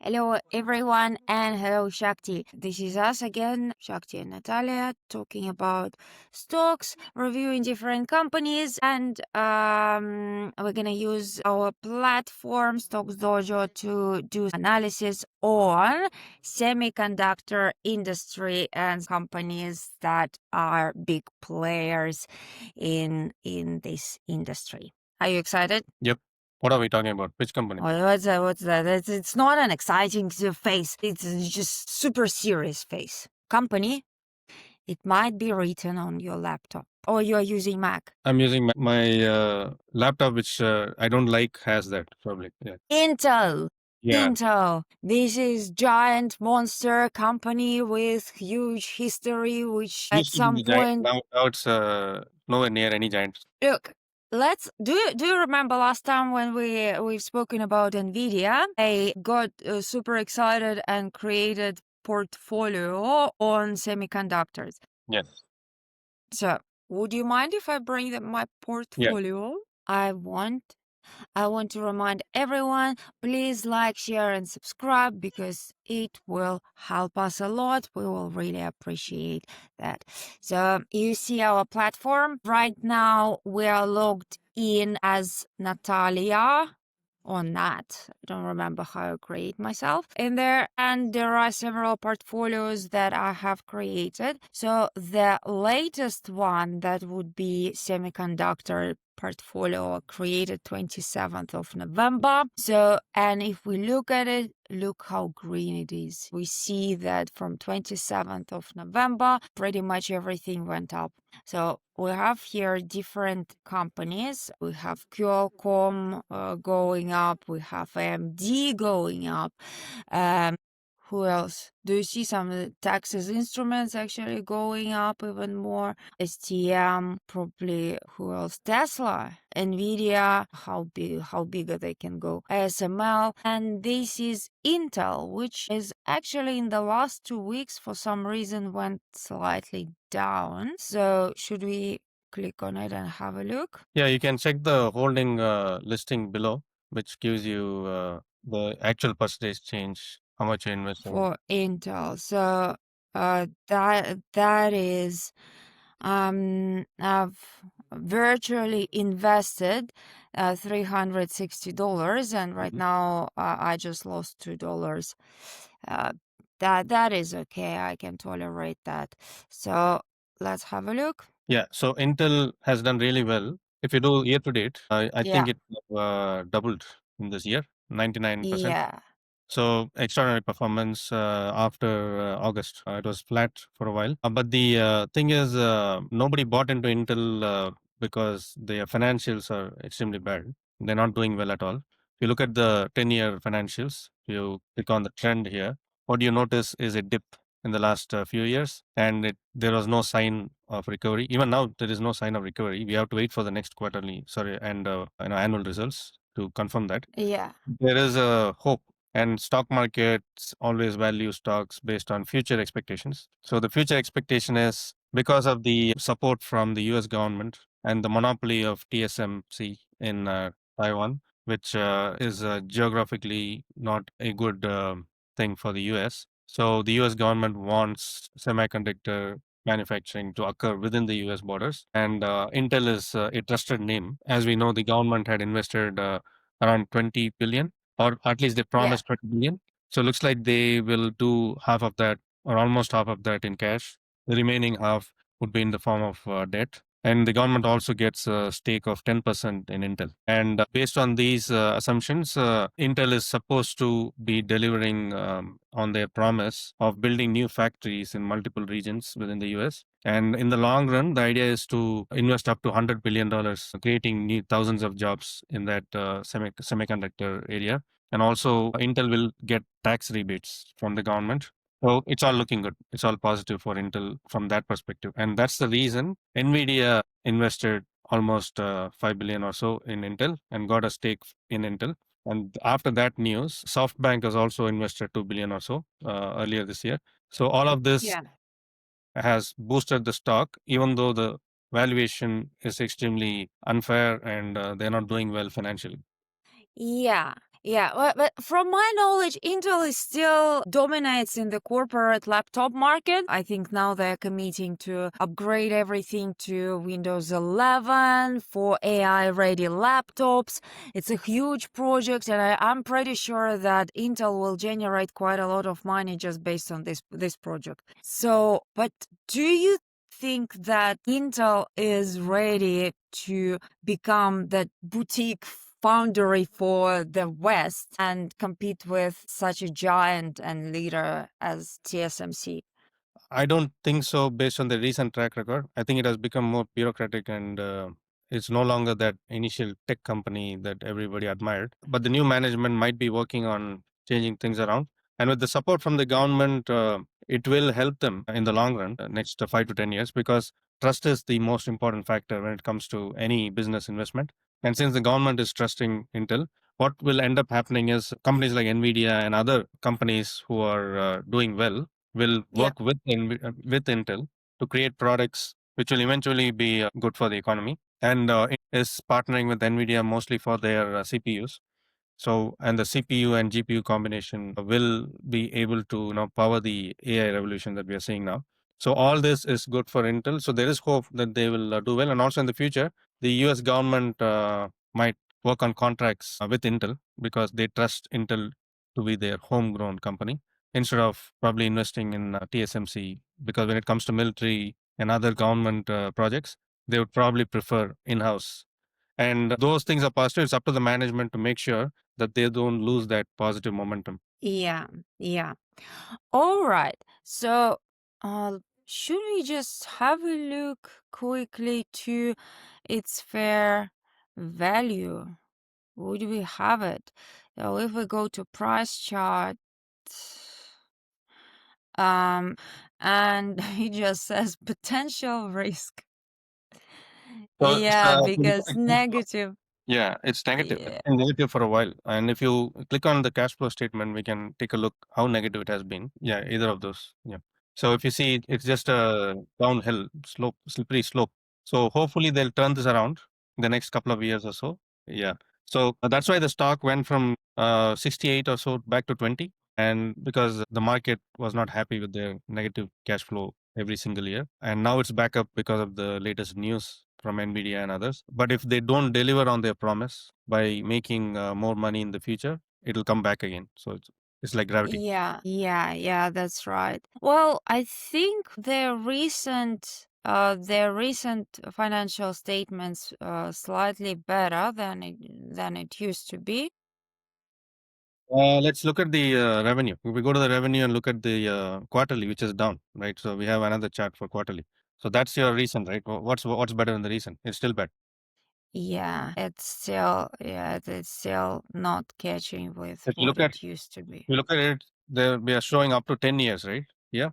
Hello, everyone, and hello, Shakti. This is us again, Shakti and Natalia, talking about stocks, reviewing different companies, and we're gonna use our platform, StocksDojo, to do analysis on semiconductor industry and companies that are big players in this industry. Are you excited? Yep. What are we talking about? Which company? What's that? What's that? It's not an exciting face. It's just super serious face. Company. It might be written on your laptop, or you're using Mac. I'm using my laptop, which I don't like, has that probably. Yeah. Intel. Yeah. Intel. This is giant monster company with huge history, which at Used to be some the giant. point. Now it's nowhere near any giant. Look, let's do you remember last time when we've spoken about Nvidia? I got super excited and created portfolio on semiconductors. Yes. So, would you mind if I bring my Yeah. portfolio? I want to remind everyone, please like, share, and subscribe because it will help us a lot. We will really appreciate that. So you see our platform. Right now, we are logged in as Natalia on that. I don't remember how I create myself in there. And there are several portfolios that I have created. So the latest one that would be semiconductor portfolio created 27th of November. So, and if we look at it, look how green it is. We see that from 27th of November, pretty much everything went up. So we have here different companies. We have Qualcomm going up. We have AMD going up. Who else? Do you see some Texas Instruments actually going up even more? STM, probably. Who else? Tesla, Nvidia. How bigger they can go? ASML, and this is Intel, which is actually in the last 2 weeks for some reason went slightly down. So should we click on it and have a look? Yeah. You can check the holding listing below, which gives you the actual percentage change, how much you invest in. For Intel. So that is I've virtually invested $360, and right now I just lost $2. Uh, that is okay. I can tolerate that. So let's have a look. Yeah. So Intel has done really well. If you do year to date, I Yeah. think it doubled in this year, 99%. Yeah. So extraordinary performance after August. It was flat for a while. But the thing is, nobody bought into Intel because their financials are extremely bad. They're not doing well at all. If you look at the 10-year financials, you click on the trend here. What you notice is a dip in the last few years, and there was no sign of recovery. Even now, there is no sign of recovery. We have to wait for the next and annual results to confirm that. Yeah. There is a hope, and stock markets always value stocks based on future expectations. So the future expectation is because of the support from the US government and the monopoly of TSMC in Taiwan, which is geographically not a good thing for the US. So the US government wants semiconductor manufacturing to occur within the US borders. And Intel is a trusted name. As we know, the government had invested around 20 billion, or at least they Yeah. promised 20 billion. So it looks like they will do half of that, or almost half of that, in cash. The remaining half would be in the form of debt. And the government also gets a stake of 10% in Intel. And based on these assumptions, Intel is supposed to be delivering on their promise of building new factories in multiple regions within the US. And in the long run, the idea is to invest up to $100 billion, creating new thousands of jobs in that semiconductor area. And also, Intel will get tax rebates from the government. So it's all looking good. It's all positive for Intel from that perspective. And that's the reason NVIDIA invested almost 5 billion or so in Intel and got a stake in Intel. And after that news, SoftBank has also invested 2 billion or so earlier this year. So all of this Yeah. has boosted the stock, even though the valuation is extremely unfair and they're not doing well financially. Yeah. Yeah, but from my knowledge, Intel is still dominates in the corporate laptop market. I think now they're committing to upgrade everything to Windows 11 for AI-ready laptops. It's a huge project, and I'm pretty sure that Intel will generate quite a lot of money just based on this project. So, but do you think that Intel is ready to become that boutique foundry for the West and compete with such a giant and leader as TSMC? I don't think so based on the recent track record. I think it has become more bureaucratic and it's no longer that initial tech company that everybody admired. But the new management might be working on changing things around. And with the support from the government, it will help them in the long run, next 5 to 10 years, because trust is the most important factor when it comes to any business investment. And since the government is trusting Intel, what will end up happening is companies like Nvidia and other companies who are doing well will Yeah. work with with Intel to create products which will eventually be good for the economy. And it is partnering with Nvidia mostly for their CPUs. So, and the CPU and GPU combination will be able to power the AI revolution that we are seeing now. So, all this is good for Intel. So, there is hope that they will do well. And also in the future, the US government might work on contracts with Intel because they trust Intel to be their homegrown company instead of probably investing in TSMC. Because when it comes to military and other government projects, they would probably prefer in house, and those things are positive. It's up to the management to make sure that they don't lose that positive momentum. Yeah, yeah. All right. So, should we just have a look quickly to its fair value? Would we have it? So, if we go to price chart, um, and it just says potential risk. So it's, Yeah, if you look at because the cash flow, negative. yeah, it's negative. It's Yeah, been negative for a while. And if you click on the cash flow statement, we can take a look how negative it has been. Yeah, either of those. Yeah. So if you see, it's just a downhill slope, slippery slope. So hopefully they'll turn this around in the next couple of years or so. Yeah. So that's why the stock went from 68 or so back to 20. And because the market was not happy with their negative cash flow every single year. And now it's back up because of the latest news from Nvidia and others. But if they don't deliver on their promise by making more money in the future, it'll come back again. So it's like gravity. yeah, that's right. Well, I think their recent financial statements slightly better than it used to be. Let's look at the revenue. If we go to the revenue and look at the quarterly, which is down, right? So we have another chart for quarterly. So that's your reason, right? What's better than the reason? It's still bad. It's still not catching with If you what look at it used to be. it, we are showing up to 10 years, right? Yeah,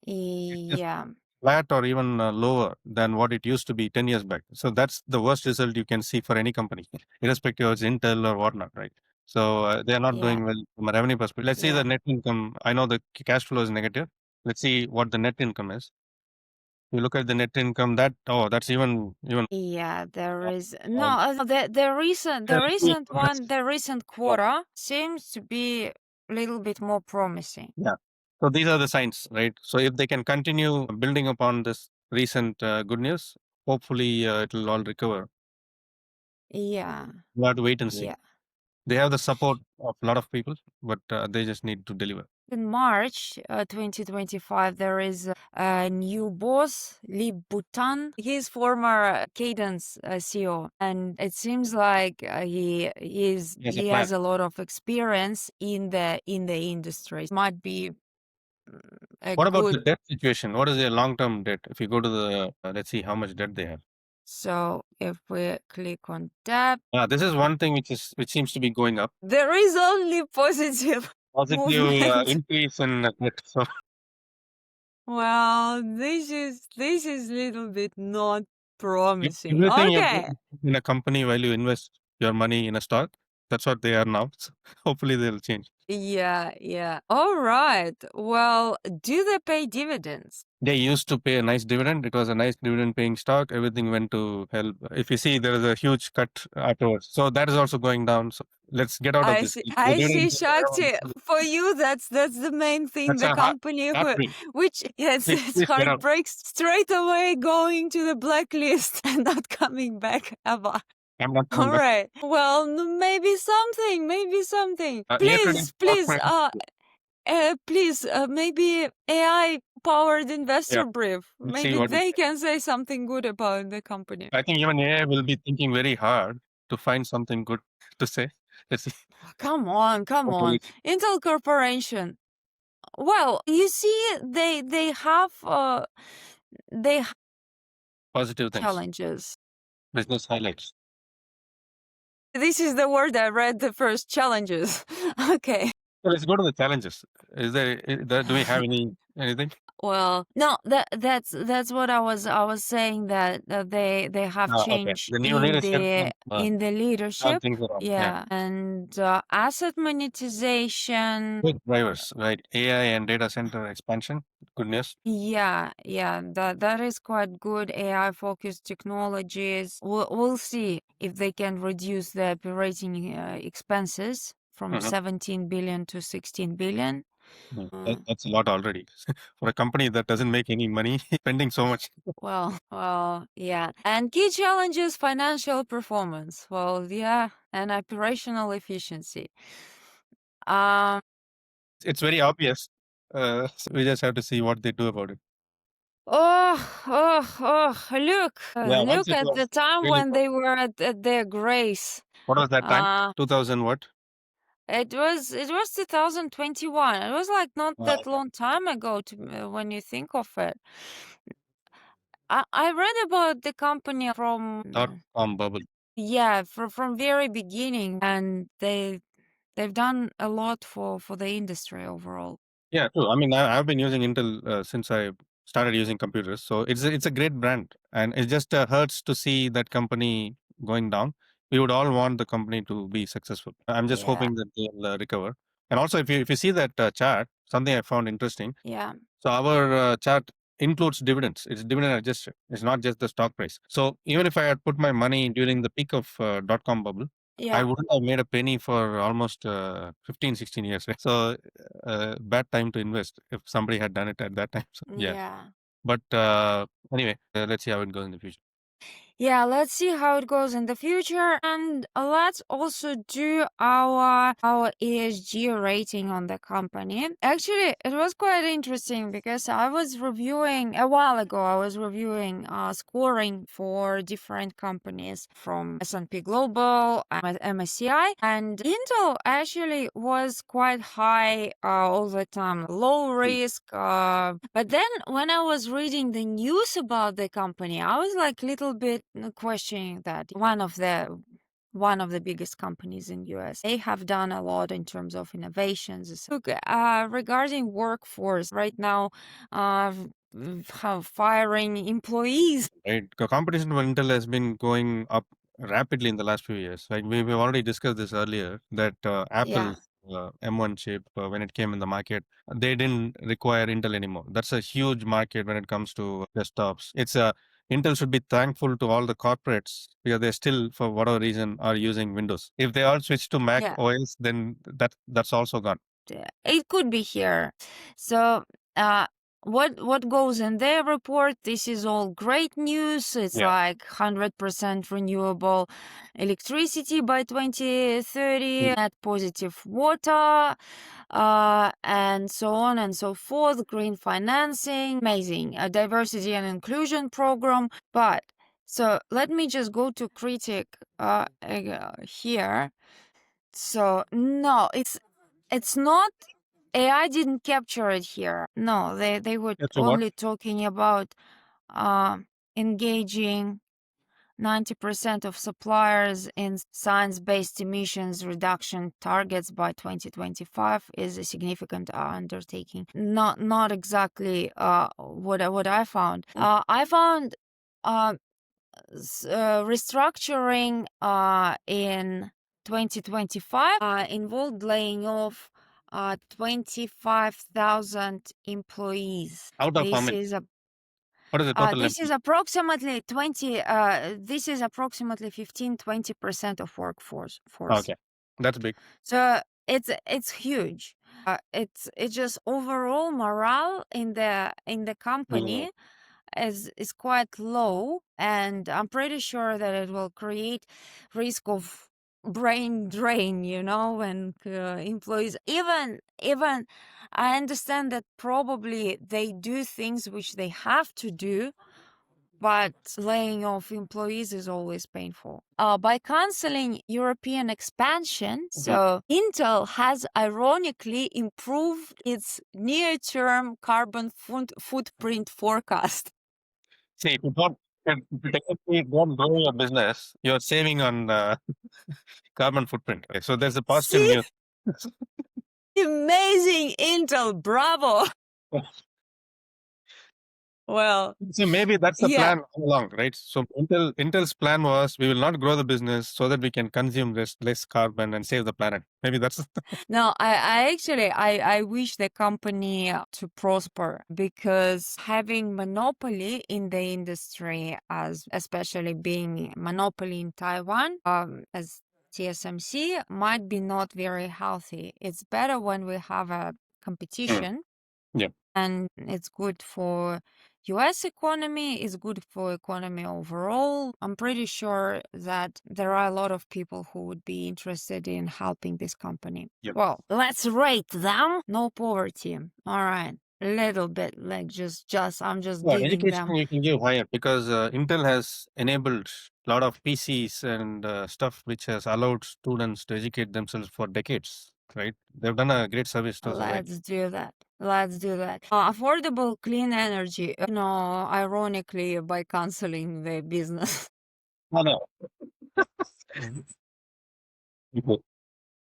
it's Yeah, flat or even lower than what it used to be 10 years back. So that's the worst result you can see for any company, irrespective of it's Intel or whatnot, right? So they are not yeah, doing well from a revenue perspective. Let's see the yeah, net income. I know the cash flow is negative. Let's see what the net income is. You look at the net income. That's even. yeah. There is no Um, the recent that's- one, the recent quarter seems to be a little bit more promising. yeah. So these are the signs, right? So if they can continue building upon this recent good news, hopefully it will all recover. Yeah, We have to wait and see. yeah. They have the support of a lot of people, but they just need to deliver. In March 2025, there is a new boss, Lee Butan. He's former Cadence CEO, and it seems like Yes, a he plan. has a lot of experience in the industry. Might be a What about good. the debt situation? What is their long-term debt? If you go to the, let's see how much debt they have. So if we click on that, This is one thing which seems to be going up. there is only positive Positive movement. increase in debt. So Well, this is little bit not promising. everything you Okay. do in a company while you invest your money in a stock, That's what they are now. So hopefully they'll change. Yeah. All right. Well, do they pay dividends? They used to pay a nice dividend. It was a nice dividend paying stock. Everything went to hell. If you see, there is a huge cut afterwards. So that is also going down. So let's get out of I this. see. The I see, dividend, Shakti. For you, that's the main thing. that's The a company happening. which yes, Please, it's please get out. heartbreaks straight away going to the blacklist and not coming back ever. I'm not coming All back. right. Well, maybe something. Maybe something. Yesterday, Please, stock please. price. Please. Maybe AI powered Yeah, investor brief. let's see Maybe what it they says. can say something good about the company. I think even AI will be thinking very hard to find something good to say. Let's see. Come on, come Hopefully on. it's Intel Corporation. Well, you see, they have positive things. challenges. Business highlights. This is the word I read the first challenges. Okay. So let's go to the challenges. Do we have anything? Well, no, that's what I was saying that they have Okay. change The new leadership will in the turn leadership. things around. Yeah. Yeah, and asset monetization. Big drivers, right? AI and data center expansion. Good news. Yeah, that is quite good. AI focused technologies. We'll see if they can reduce the operating expenses from Mhm. 17 billion to 16 billion. That's a lot already for a company that doesn't make any money, spending so much. Well, yeah. And key challenges, financial performance. Well, yeah, and operational efficiency. Um, It's very obvious. So we just have to see what they do about it. look, Yeah, once look it at the was time really when good. they were at their grace. What was that time? Uh, 2000 what? it was 2021. It was like not that Okay. long time ago when you think of it. I read about the company from .com bubble. yeah, from very beginning, and they've done a lot for the industry overall. Yeah, true. I mean, I've been using Intel since I started using computers, so it's a great brand, and it just hurts to see that company going down. We would all want the company to be successful. I'm just Yeah, hoping that they'll recover. And also, if you see that chart, something I found interesting. yeah, So our chart includes dividends. It's dividend adjusted. It's not just the stock price. So even if I had put my money during the peak of .com bubble, I yeah, wouldn't have made a penny for almost 15, 16 years. Right? So bad time to invest if somebody had done it at that time. So, yeah. yeah. But anyway, let's see how it goes in the future. Yeah, let's see how it goes in the future, and let's also do our ESG rating on the company. Actually, it was quite interesting because I was reviewing a while ago. I was reviewing scoring for different companies from S&P Global, MSCI, and Intel actually was quite high all the time, low Mm. risk. But then when I was reading the news about the company, I was like little bit questioning that one of the biggest companies in US. They have done a lot in terms of innovations. Look, regarding workforce right now, uh, how firing employees. Right. Competition for Intel has been going up rapidly in the last few years. Like we've already discussed this earlier that Yeah, Apple's M1 chip, when it came in the market, they didn't require Intel anymore. That's a huge market when it comes to desktops. Intel should be thankful to all the corporates because they still, for whatever reason, are using Windows. If they all switch to Mac yeah. OS, then that's also gone. It could be here. So, uh, what goes in their report? This is all great news. It's Yeah. like 100% renewable electricity by 2030, Mm. net positive water, and so on and so forth. Green financing, amazing. A diversity and inclusion program. But so let me just go to critic here. So no, it's not. AI didn't capture it here. No, they were Yeah, so what? only talking about uh, engaging 90% of suppliers in science-based emissions reduction targets by 2025 is a significant undertaking. Not exactly what I found. I found uh, restructuring in 2025 involved laying off 25,000 employees. Out of how many? What is the total This is employee? approximately 20. This is approximately 15-20% of workforce. Okay, that's big. So it's huge. It's just overall morale in the Mm. company is quite low, and I'm pretty sure that it will create risk of brain drain, when employees even I understand that probably they do things which they have to do, but laying off employees is always painful. By canceling European expansion, Mhm. so Intel has ironically improved its near-term carbon footprint forecast. See, if you technically don't grow your business, you're saving on carbon footprint. Okay, so there's a positive See, news. amazing Intel, bravo. Well, So maybe that's the yeah. plan all along, right? So Intel's plan was we will not grow the business so that we can consume less carbon and save the planet. Maybe that's No, I actually I wish the company to prosper, because having monopoly in the industry, as especially being monopoly in Taiwan, as TSMC, might be not very healthy. It's better when we have a Mm, competition, yeah, and it's good for US economy, it's good for economy overall. I'm pretty sure that there are a lot of people who would be interested in helping this company. yeah. Well, let's rate them. No poverty. All right. A little bit, like I'm just Yeah, giving education them. you can give higher because Intel has enabled a lot of PCs and stuff which has allowed students to educate themselves for decades. Right? They've done a great service to society. Let's do that. Let's do that. Affordable clean energy. Ironically, by canceling the business. No, no. Okay.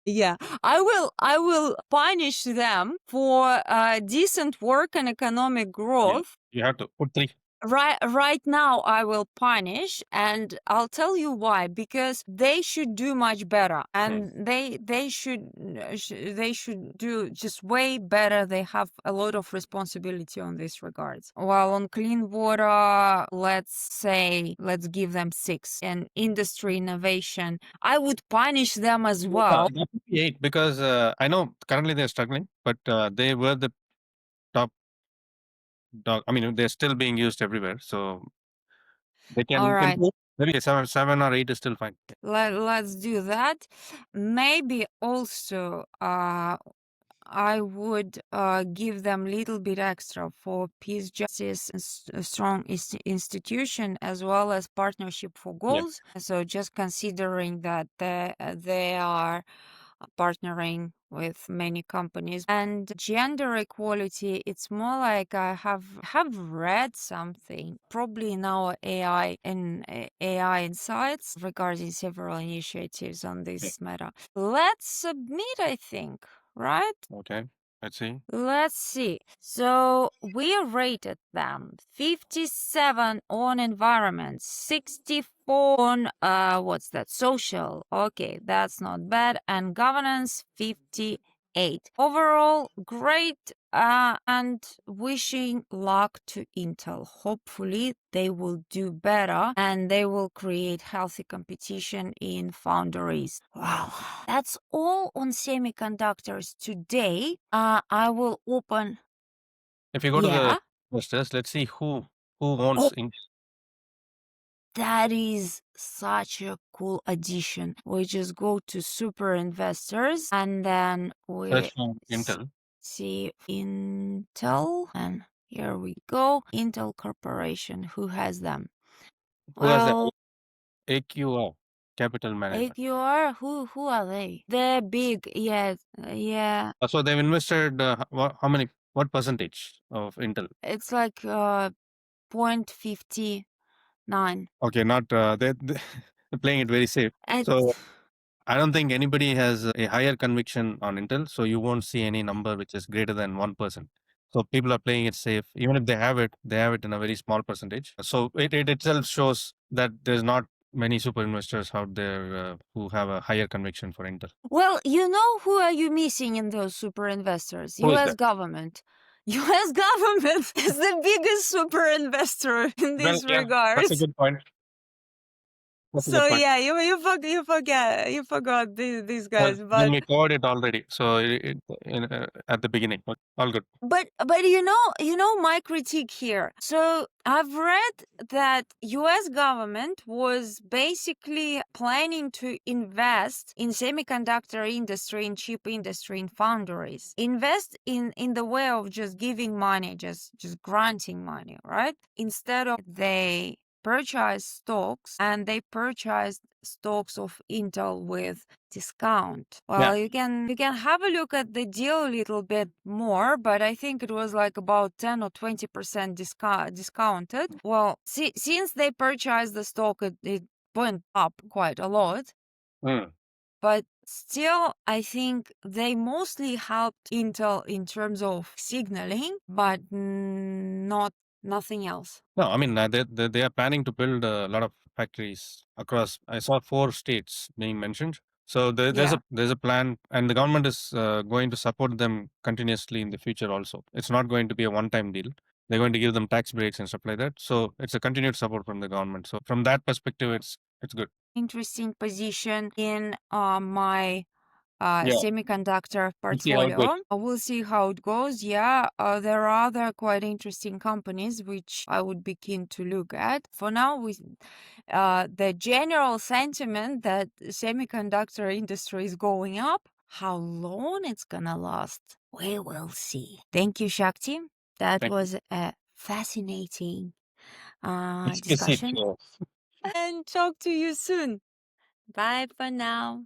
Yeah, I will punish them for decent work and economic Yeah, growth. you have to put three. Right now I will punish, and I'll tell you why. Because they should do much better, Mm. and they should do just way better. They have a lot of responsibility on this regards. While on clean water, let's give them 6. And industry innovation, I would punish them as well. That would be eight because I know currently they're struggling, but they were the top dog. I mean, they're still being used everywhere, so they can. All You can right. do maybe seven or eight is still fine. Let's do that. Maybe also I would give them little bit extra for peace, justice, and a strong institution, as well as partnership for Yeah. goals. So just considering that they are partnering with many companies. And gender equality, it's more like I have read something probably in our AI insights regarding several initiatives on Yeah. this matter. Let's submit, I think, right? Okay. Let's see. Let's see. So we rated them 57 on environment, 64 on what's that? Social. Okay, that's not bad. And governance 58. Overall, great, and wishing luck to Intel. Hopefully they will do better and they will create healthy competition in foundries. Wow. That's all on semiconductors today. I will open. If you go to the Yeah. investors, let's see who Oh, owns in that is such a cool addition. We just go to super investors, and then we search for s- Intel. see Intel, and here we go. Intel Corporation. Who has them? Who has that? Well, AQR Capital Management. AQR. Who are they? They're big. Yeah, yeah. So they've invested how many? What percentage of Intel? It's like 0.59. Okay, not they're playing it very safe. So It's I don't think anybody has a higher conviction on Intel, so you won't see any number which is greater than 1%. So people are playing it safe. Even if they have it in a very small percentage. So it itself shows that there's not many super investors out there who have a higher conviction for Intel. Well, who are you missing in those super investors? Who is U.S. that? government. U.S. government is the biggest super investor in Well, this yeah, that's a regards. good point. That's a So good point. yeah, you forgot these Well, guys, then but we covered it already. So at the beginning, okay, all good. but my critique here. So I've read that US government was basically planning to invest in semiconductor industry, in chip industry, in foundries. Invest in the way of just giving money, just granting money, right? Instead of they purchased stocks, and they purchased stocks of Intel with discount. Yeah. Well, you can have a look at the deal a little bit more, but I think it was like about 10 or 20% discounted. Well, since they purchased the stock, it went up quite a lot. Mm. But still, I think they mostly helped Intel in terms of signaling, but nothing else. No, I mean, they are planning to build a lot of factories across. I saw 4 states being mentioned. So Yeah. there's a plan, and the government is going to support them continuously in the future also. It's not going to be a one-time deal. They're going to give them tax breaks and stuff like that. So it's a continued support from the government. So from that perspective, it's good. Interesting position in my Yeah, semiconductor we'll see how it goes. portfolio. We'll see how it goes. Yeah, there are other quite interesting companies which I would be keen to look at. For now, the general sentiment that semiconductor industry is going up. How long it's gonna last, we will see. Thank you, Shakti. That Thank you. was a fascinating It's discussion. sure. And talk to you soon. Bye for now.